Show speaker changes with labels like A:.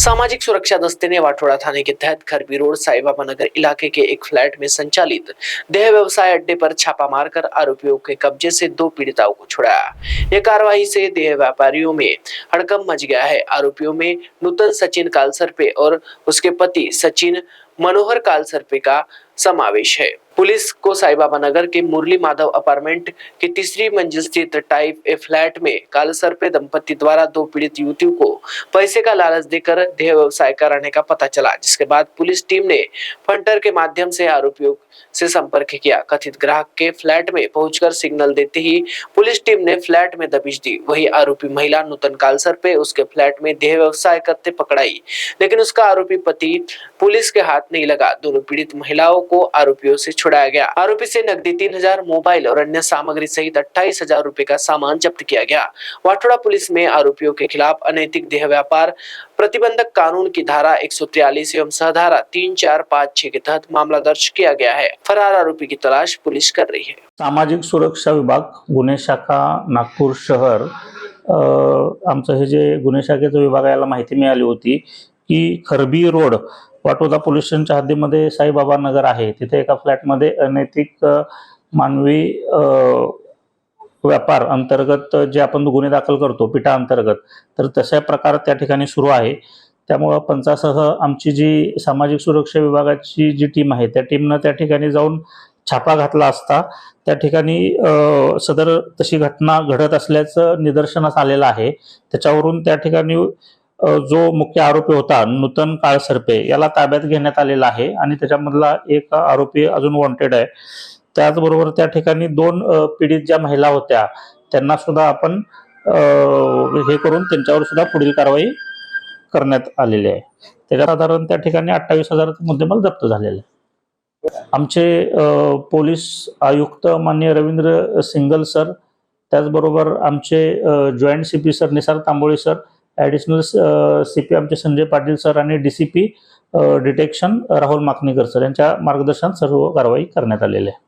A: सामाजिक सुरक्षा दस्ते ने वाठोड़ा थाने के तहत खरबी रोड साईबाबा नगर इलाके के एक फ्लैट में संचालित देह व्यवसाय अड्डे पर छापा मारकर आरोपियों के कब्जे से 2 पीड़िताओं को छुड़ाया। यह कार्रवाई से देह व्यापारियों में हड़कंप मच गया है। आरोपियों में नूतन सचिन कालसर्पे और उसके पति सचिन मनोहर कालसर्पे का समावेश है। पुलिस को साईबाबा नगर के मुरली माधव अपार्टमेंट की तीसरी मंजिल स्थित टाइप ए फ्लैट में कालसर्पे दंपति द्वारा 2 पीड़ित युवतियों को पैसे का लालच देकर देह व्यवसाय कराने का पता चला, जिसके बाद पुलिस टीम ने फंटर के माध्यम से आरोपियों से संपर्क किया। कथित ग्राहक के फ्लैट में पहुंचकर सिग्नल देते ही पुलिस टीम ने फ्लैट में दबिश दी। वही आरोपी महिला नूतन कालसर्पे उसके फ्लैट में देह व्यवसाय करते पकड़ाई, लेकिन उसका आरोपी पति पुलिस के हाथ नहीं लगा। दोनों पीड़ित महिलाओं को आरोपियों से छुड़ाया गया। आरोपी से नकदी 3000 मोबाइल और अन्य सामग्री सहित 28,000 रुपए का सामान जब्त किया गया। वाठोड़ा पुलिस में आरोपियों के खिलाफ अनैतिक देह व्यापार प्रतिबंधक कानून की धारा 143 एवं सहधारा 3, 4, 5, 6 के तहत मामला दर्ज किया गया है। फरार आरोपी की तलाश पुलिस कर रही है।
B: सामाजिक सुरक्षा विभाग गुन्हे शाखा नागपूर शहर आमचं हे जे गुन्हे शाखेचा विभाग याला माहिती मिळाली होती की खरबी रोड वाटोदा पोलीस स्टेशनच्या हद्दीमध्ये साईबाबा नगर आहे। तिथे एका फ्लॅटमध्ये अनैतिक मानवी व्यापार अंतर्गत जे आपण गुन्हे दाखल करतो पिटा अंतर्गत, तर तशा प्रकार त्या ठिकाणी सुरू आहे। त्यामुळे पंचासह आमची जी सामाजिक सुरक्षा विभागाची जी टीम आहे त्या टीमने त्या ठिकाणी जाऊन छापा घातला असता त्या ठिकाणी सदर तशी घटना घडत असल्याचं निदर्शनास आलेलं आहे। त्याच्यावरून त्या ठिकाणी जो मुख्य आरोपी होता नूतन काळसर्पे याला ताब्यात घेण्यात आलेला आहे आणि त्याच्यामधला एक आरोपी अजून वॉन्टेड आहे। त्याचबरोबर त्या ठिकाणी 2 पीडित ज्या महिला होत्या त्यांना सुद्धा आपण हे करून त्यांच्यावर सुद्धा पुढील कारवाई करण्यात आलेली आहे। त्याच्या साधारण त्या ठिकाणी 28,000 मुद्देमाल जप्त झालेले आहे। आमचे पोलीस आयुक्त माननीय रवींद्र सिंगल सर, त्याचबरोबर आमचे joint CP sir Nisar Tamboli sir, additional CP आमचे संजय पाटील सर आणि DCP detection Rahul Makanikar sir यांच्या मार्गदर्शनात सर्व कारवाई करण्यात आलेली आहे।